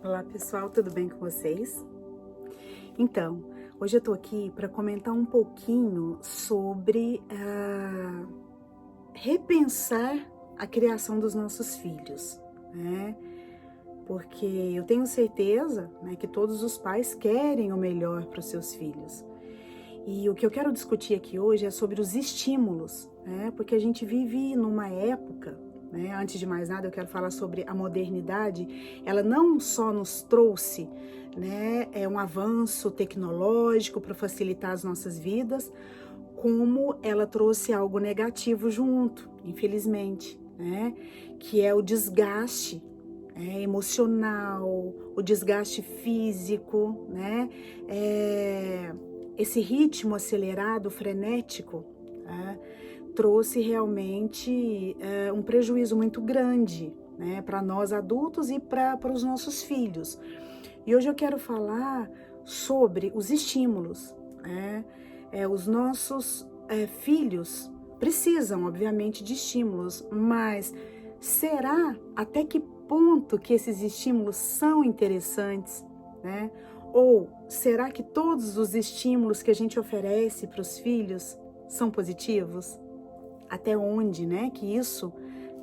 Olá pessoal, tudo bem com vocês? Então, hoje eu tô aqui para comentar um pouquinho sobre repensar a criação dos nossos filhos, né? Porque eu tenho certeza, né, que todos os pais querem o melhor para os seus filhos. E o que eu quero discutir aqui hoje é sobre os estímulos, né? Porque a gente vive numa época, né? Antes de mais nada, eu quero falar sobre a modernidade. Ela não só nos trouxe, né, um avanço tecnológico para facilitar as nossas vidas, como ela trouxe algo negativo junto, infelizmente, né? Que é o desgaste emocional, o desgaste físico, né? Esse ritmo acelerado, frenético, né, trouxe realmente um prejuízo muito grande, né, para nós adultos e para os nossos filhos. E hoje eu quero falar sobre os estímulos, né? Os nossos filhos precisam, obviamente, de estímulos, mas será até que ponto que esses estímulos são interessantes, né? Ou será que todos os estímulos que a gente oferece para os filhos são positivos? Até onde, né, que isso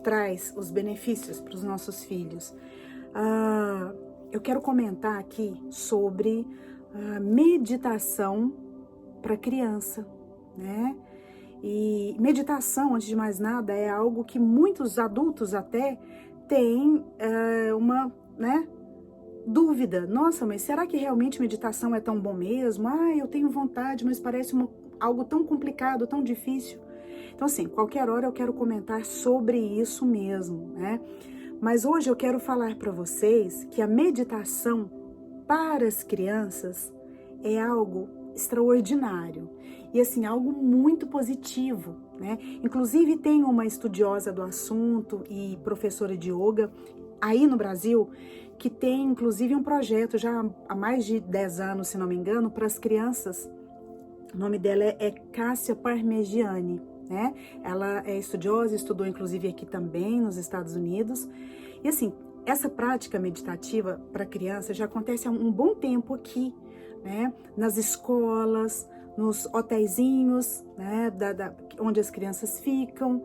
traz os benefícios para os nossos filhos? Eu quero comentar aqui sobre a meditação para criança, né? E meditação, antes de mais nada, é algo que muitos adultos até têm né, dúvida. Nossa, mas será que realmente meditação é tão bom mesmo? Eu tenho vontade, mas parece algo tão complicado, tão difícil. Então, assim, qualquer hora eu quero comentar sobre isso mesmo, né? Mas hoje eu quero falar para vocês que a meditação para as crianças é algo extraordinário e, assim, algo muito positivo, né? Inclusive, tem uma estudiosa do assunto e professora de yoga aí no Brasil que tem, inclusive, um projeto já há mais de 10 anos, se não me engano, para as crianças. O nome dela é Cássia Parmegiani, né? Ela é estudiosa, estudou inclusive aqui também nos Estados Unidos. E assim, essa prática meditativa para criança já acontece há um bom tempo aqui, né? Nas escolas, nos hotelzinhos, né? Onde as crianças ficam.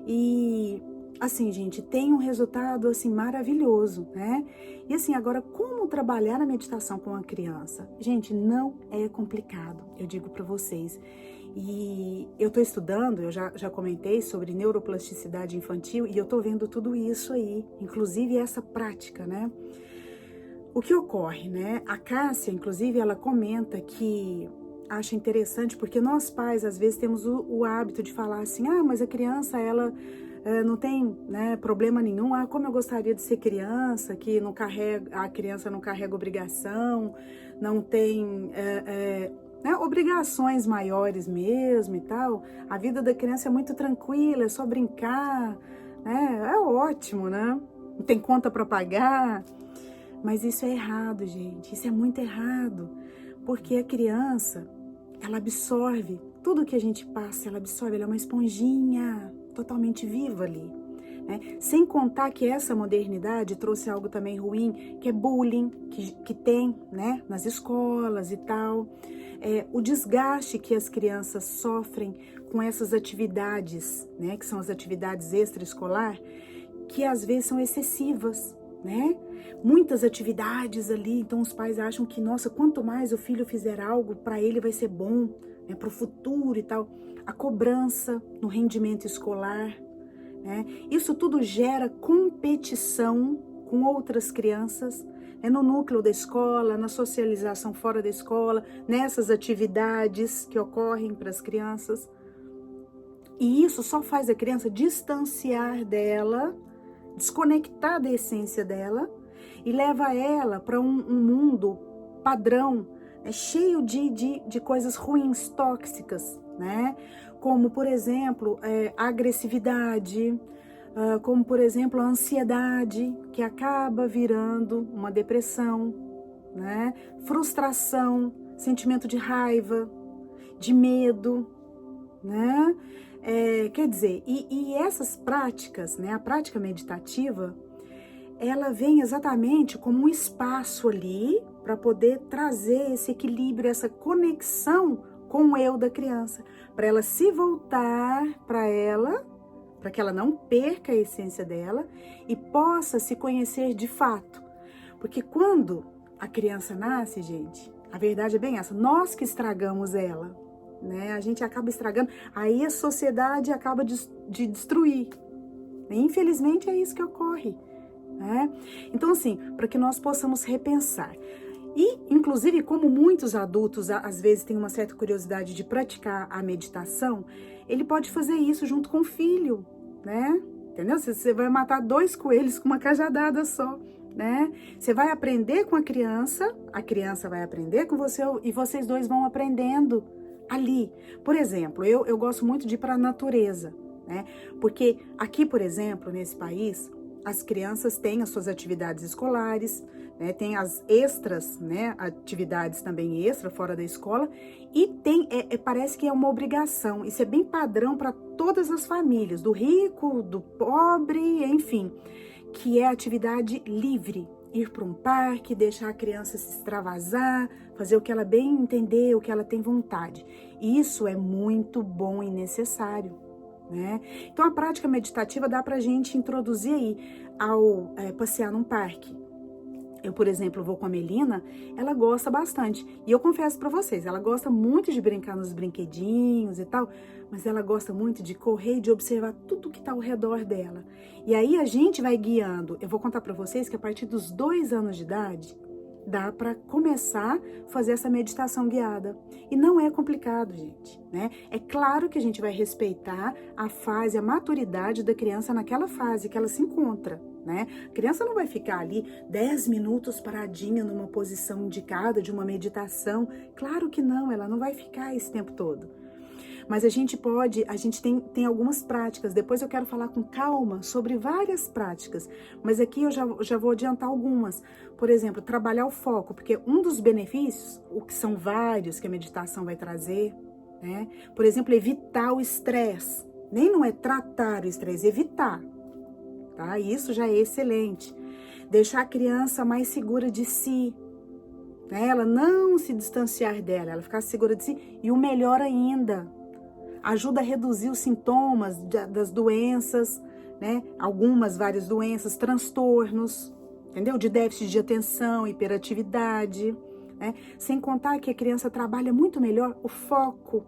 E assim, gente, tem um resultado assim maravilhoso, né? E assim, agora como trabalhar a meditação com a criança? Gente, não é complicado, eu digo para vocês. E eu tô estudando, eu já comentei sobre neuroplasticidade infantil e eu tô vendo tudo isso aí, inclusive essa prática, né? O que ocorre, né? A Cássia, inclusive, ela comenta que acha interessante porque nós pais às vezes temos o hábito de falar assim, mas a criança ela não tem, né, problema nenhum. Como eu gostaria de ser criança, que não carrega, a criança não carrega obrigação, não tem né, obrigações maiores mesmo e tal. A vida da criança é muito tranquila, é só brincar, né? É ótimo, né? Não tem conta para pagar. Mas isso é errado, gente. Isso é muito errado. Porque a criança, ela absorve tudo que a gente passa, ela absorve, ela é uma esponjinha totalmente viva ali, né? Sem contar que essa modernidade trouxe algo também ruim, que é bullying, que tem, né, nas escolas e tal. O desgaste que as crianças sofrem com essas atividades, né, que são as atividades extraescolar, que às vezes são excessivas, né? Muitas atividades ali, então os pais acham que, nossa, quanto mais o filho fizer algo, para ele vai ser bom, né, para o futuro e tal. A cobrança no rendimento escolar, né? Isso tudo gera competição com outras crianças, né, no núcleo da escola, na socialização fora da escola, nessas atividades que ocorrem para as crianças. E isso só faz a criança distanciar dela, desconectar da essência dela e leva ela para um mundo padrão, né, cheio de coisas ruins, tóxicas, né? Como, por exemplo, a agressividade, como, por exemplo, a ansiedade, que acaba virando uma depressão, né? Frustração, sentimento de raiva, de medo, né? Quer dizer, e essas práticas, né? A prática meditativa, ela vem exatamente como um espaço ali para poder trazer esse equilíbrio, essa conexão com o eu da criança, para ela se voltar para ela, para que ela não perca a essência dela e possa se conhecer de fato. Porque quando a criança nasce, gente, a verdade é bem essa, nós que estragamos ela, né? A gente acaba estragando, aí a sociedade acaba de destruir. Infelizmente é isso que ocorre, né? Então, assim, para que nós possamos repensar. E, inclusive, como muitos adultos às vezes têm uma certa curiosidade de praticar a meditação, ele pode fazer isso junto com o filho, né? Entendeu? Você vai matar 2 coelhos com uma cajadada só, né? Você vai aprender com a criança vai aprender com você e vocês dois vão aprendendo ali. Por exemplo, eu gosto muito de ir para a natureza, né? Porque aqui, por exemplo, nesse país, as crianças têm as suas atividades escolares, né, tem as extras, né, atividades também extra fora da escola, e tem, parece que é uma obrigação, isso é bem padrão para todas as famílias, do rico, do pobre, enfim, que é atividade livre, ir para um parque, deixar a criança se extravasar, fazer o que ela bem entender, o que ela tem vontade. Isso é muito bom e necessário, né? Então a prática meditativa dá pra gente introduzir aí ao passear num parque. Eu, por exemplo, vou com a Melina, ela gosta bastante. E eu confesso pra vocês, ela gosta muito de brincar nos brinquedinhos e tal, mas ela gosta muito de correr e de observar tudo que tá ao redor dela. E aí a gente vai guiando. Eu vou contar pra vocês que a partir dos 2 anos de idade, dá para começar a fazer essa meditação guiada. E não é complicado, gente, né? É claro que a gente vai respeitar a fase, a maturidade da criança naquela fase que ela se encontra, né? A criança não vai ficar ali 10 minutos paradinha numa posição indicada de uma meditação. Claro que não, ela não vai ficar esse tempo todo. Mas a gente tem algumas práticas, depois eu quero falar com calma sobre várias práticas, mas aqui eu já vou adiantar algumas. Por exemplo, trabalhar o foco, porque um dos benefícios, o que são vários que a meditação vai trazer, né? Por exemplo, evitar o estresse, nem não é tratar o estresse, evitar, tá? Isso já é excelente. Deixar a criança mais segura de si, né? Ela não se distanciar dela, ela ficar segura de si, e o melhor ainda, ajuda a reduzir os sintomas das doenças, né? Várias doenças, transtornos, entendeu? De déficit de atenção, hiperatividade, né? Sem contar que a criança trabalha muito melhor o foco,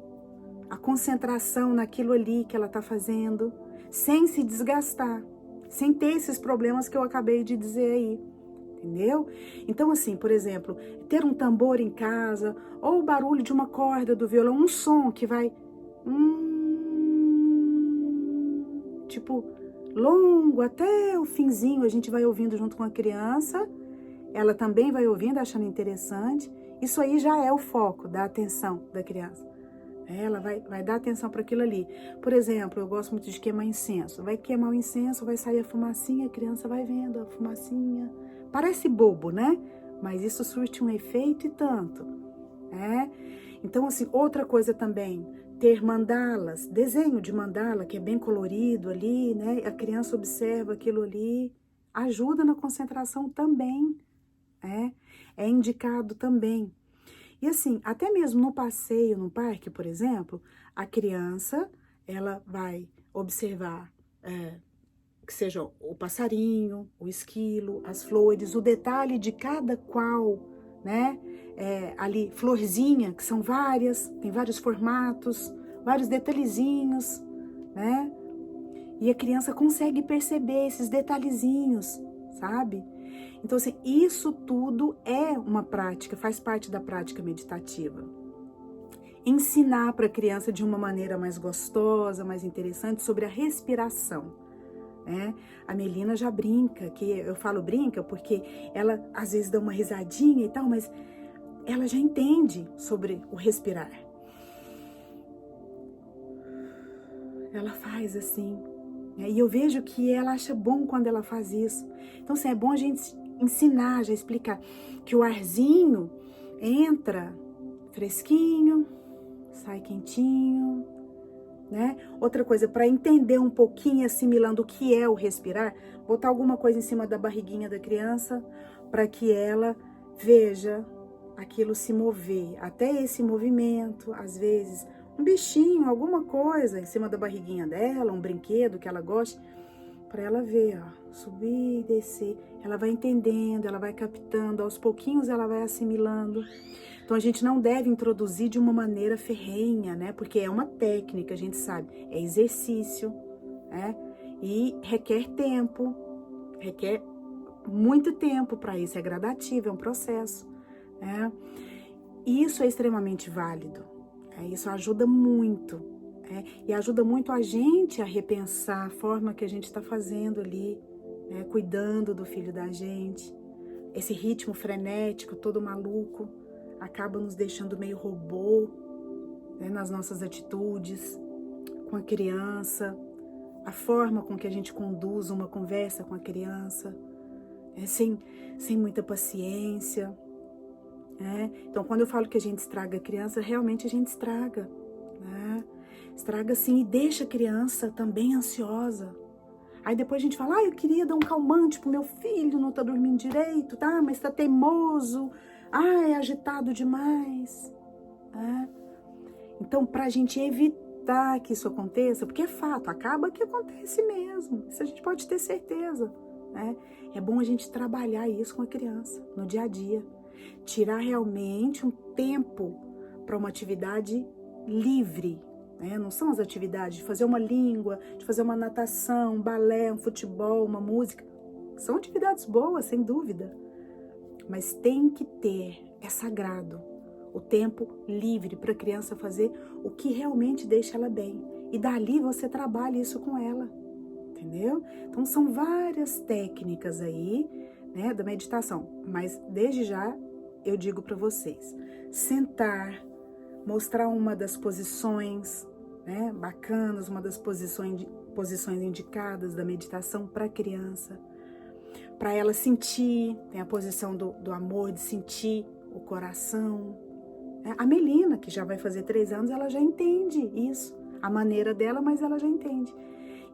a concentração naquilo ali que ela está fazendo, sem se desgastar, sem ter esses problemas que eu acabei de dizer aí. Entendeu? Então, assim, por exemplo, ter um tambor em casa, ou o barulho de uma corda do violão, um som que vai tipo, longo até o finzinho, a gente vai ouvindo junto com a criança, ela também vai ouvindo, achando interessante. Isso aí já é o foco da atenção da criança. Ela vai dar atenção para aquilo ali. Por exemplo, eu gosto muito de queimar incenso. Vai queimar o incenso, vai sair a fumacinha, a criança vai vendo a fumacinha. Parece bobo, né? Mas isso surte um efeito e tanto. Então, assim, outra coisa também, ter mandalas, desenho de mandala, que é bem colorido ali, né? A criança observa aquilo ali, ajuda na concentração também, é indicado também. E assim, até mesmo no passeio, no parque, por exemplo, a criança, ela vai observar que seja o passarinho, o esquilo, as flores, o detalhe de cada qual, né? Ali, florzinha, que são várias, tem vários formatos, vários detalhezinhos, né? E a criança consegue perceber esses detalhezinhos, sabe? Então, assim, isso tudo é uma prática, faz parte da prática meditativa. Ensinar para a criança de uma maneira mais gostosa, mais interessante, sobre a respiração. A Melina já brinca, que eu falo brinca porque ela às vezes dá uma risadinha e tal, mas ela já entende sobre o respirar. Ela faz assim, e eu vejo que ela acha bom quando ela faz isso. Então, assim, é bom a gente ensinar, já explicar que o arzinho entra fresquinho, sai quentinho, né? Outra coisa, para entender um pouquinho, assimilando o que é o respirar, botar alguma coisa em cima da barriguinha da criança, para que ela veja aquilo se mover, até esse movimento, às vezes, um bichinho, alguma coisa em cima da barriguinha dela, um brinquedo que ela goste, para ela ver, ó, subir e descer. Ela vai entendendo, ela vai captando, aos pouquinhos ela vai assimilando. Então a gente não deve introduzir de uma maneira ferrenha, né? Porque é uma técnica, a gente sabe, é exercício, né? E requer tempo, requer muito tempo para isso, é gradativo, é um processo, né? E isso é extremamente válido, isso ajuda muito, e ajuda muito a gente a repensar a forma que a gente está fazendo ali, né? Cuidando do filho da gente. Esse ritmo frenético, todo maluco, acaba nos deixando meio robô, né, nas nossas atitudes, com a criança, a forma com que a gente conduz uma conversa com a criança, sem muita paciência. Então, quando eu falo que a gente estraga a criança, realmente a gente estraga, né? Estraga sim, e deixa a criança também ansiosa. Aí depois a gente fala, eu queria dar um calmante pro meu filho, não tá dormindo direito, tá? Mas tá teimoso, é agitado demais. Então, pra gente evitar que isso aconteça, porque é fato, acaba que acontece mesmo, isso a gente pode ter certeza, né? É bom a gente trabalhar isso com a criança, no dia a dia. Tirar realmente um tempo para uma atividade livre, né? Não são as atividades de fazer uma língua, de fazer uma natação, um balé, um futebol, uma música. São atividades boas, sem dúvida. Mas tem que ter, é sagrado, o tempo livre para a criança fazer o que realmente deixa ela bem. E dali você trabalha isso com ela, entendeu? Então são várias técnicas aí, né, da meditação. Mas desde já eu digo para vocês, sentar, mostrar uma das posições, né, bacanas, uma das posições indicadas da meditação para a criança, para ela sentir, tem a posição do amor, de sentir o coração. A Melina, que já vai fazer 3 anos, ela já entende isso, a maneira dela, mas ela já entende.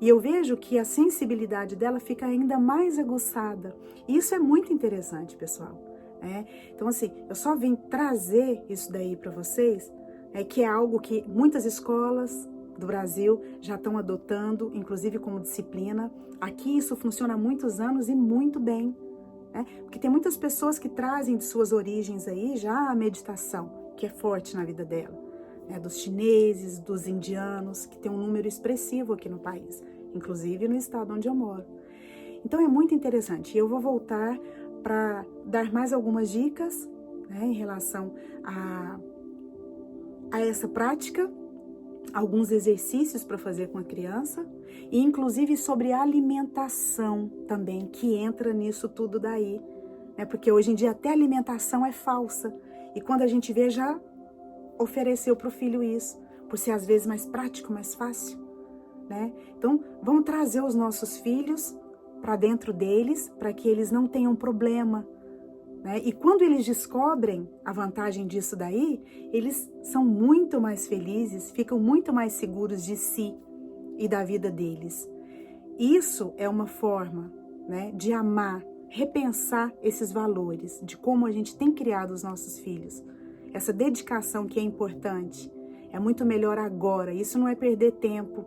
E eu vejo que a sensibilidade dela fica ainda mais aguçada. E isso é muito interessante, pessoal. Então, assim, eu só vim trazer isso daí para vocês, que é algo que muitas escolas do Brasil já estão adotando, inclusive como disciplina. Aqui isso funciona há muitos anos e muito bem, porque tem muitas pessoas que trazem de suas origens aí já a meditação, que é forte na vida dela, dos chineses, dos indianos, que tem um número expressivo aqui no país, inclusive no estado onde eu moro. Então é muito interessante. Eu vou voltar para dar mais algumas dicas, em relação a essa prática, alguns exercícios para fazer com a criança, e inclusive sobre alimentação também, que entra nisso tudo daí, porque hoje em dia até a alimentação é falsa, e quando a gente vê, já ofereceu para o filho isso, por ser às vezes mais prático, mais fácil, Então, vamos trazer os nossos filhos para dentro deles, para que eles não tenham problema, E quando eles descobrem a vantagem disso daí, eles são muito mais felizes, ficam muito mais seguros de si e da vida deles. Isso é uma forma, de amar, repensar esses valores, de como a gente tem criado os nossos filhos. Essa dedicação que é importante, é muito melhor agora, isso não é perder tempo,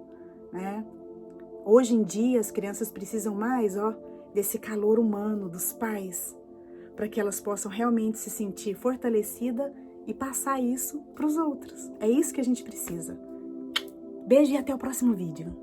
Hoje em dia as crianças precisam mais, desse calor humano dos pais, para que elas possam realmente se sentir fortalecidas e passar isso para os outros. É isso que a gente precisa. Beijo e até o próximo vídeo.